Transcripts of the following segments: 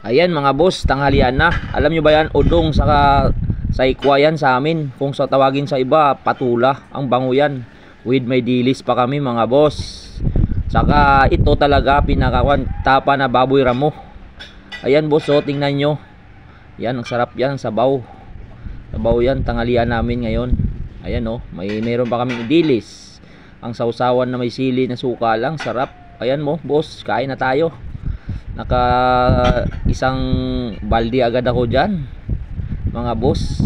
Ayan mga boss, tanghalian na. Alam nyo ba yan, udong saka saikwa yan sa amin. Kung sa tawagin sa iba, patula. Ang bango yan. With may dilis pa kami mga boss. Saka ito talaga pinakawan tapa na baboy ramo. Ayan boss, oh, tingnan nyo. Yan, ang sarap yan, sabaw. Sabaw yan, tanghalian namin ngayon. Ayan oh, meron pa kaming dilis. Ang sausawan na may sili na suka lang, sarap. Ayan mo boss, kain na tayo. Naka isang balde agad ako dyan mga boss.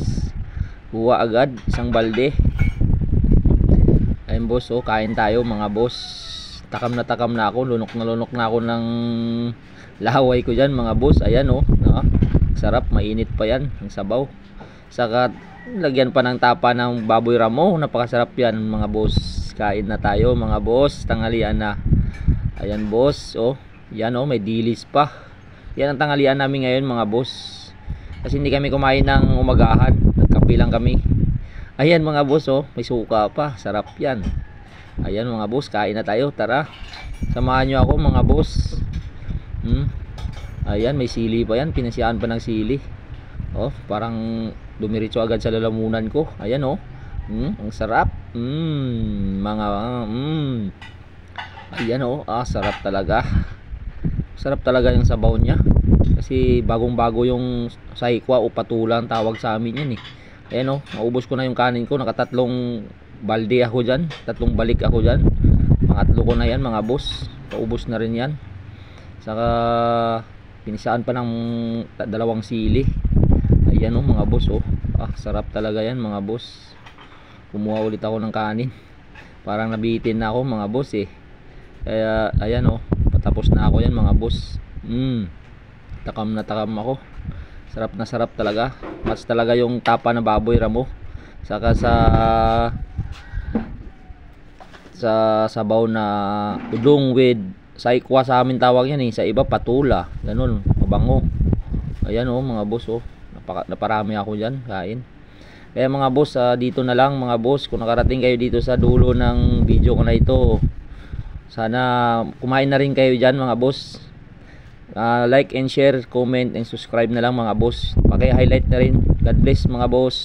Kuha agad isang balde. Ayun boss, oh, kain tayo mga boss. Takam na ako, lunok na ako ng laway ko dyan mga boss. Ayan oh, no? Sarap, mainit pa yan ang sabaw. Saka lagyan pa ng tapa ng baboy ramo. Napakasarap yan mga boss. Kain na tayo mga boss, tanghalian na. Ayan boss, oh. Yan oh, may dilis pa. Yan ang tanghalian namin ngayon mga boss. Kasi hindi kami kumain ng umagahan. Nagkape lang kami. Ayan mga boss oh, may suka pa. Sarap yan. Ayan mga boss, kain na tayo. Tara, samahan nyo ako mga boss. Ayan, may sili pa yan. Pinasiyaan pa ng sili. Oh, parang dumiritso agad sa lalamunan ko. Ayan oh. Ang sarap. Ayan oh, sarap talaga. Sarap talaga yung sabaw niya. Kasi bagong bago yung saikwa o patula ang tawag sa amin yan eh. Ayan o, naubos ko na yung kanin ko. Nakatatlong balde ako dyan. Tatlong balik ako dyan. Pangatlo ko na yan mga boss. Paubos na rin yan. Saka pinisaan pa ng dalawang sili. Ayan o mga boss o. Sarap talaga yan mga boss. Kumuha ulit ako ng kanin. Parang nabitin na ako mga boss eh. Kaya ayan o, patapos na ako yan mga boss. Takam na takam ako. Sarap na sarap talaga. Mas talaga yung tapa na baboy ramo. Saka sa sabaw na udong with saikwa sa amin tawag yan eh. Sa iba patula. Ganun, mabango. Ayan o mga boss o. Naparami ako dyan kain. Kaya mga boss, dito na lang mga boss. Kung nakarating kayo dito sa dulo ng video ko na ito, sana kumain na rin kayo dyan mga boss. Like and share, comment and subscribe na lang mga boss. Paki-highlight na rin. God bless mga boss.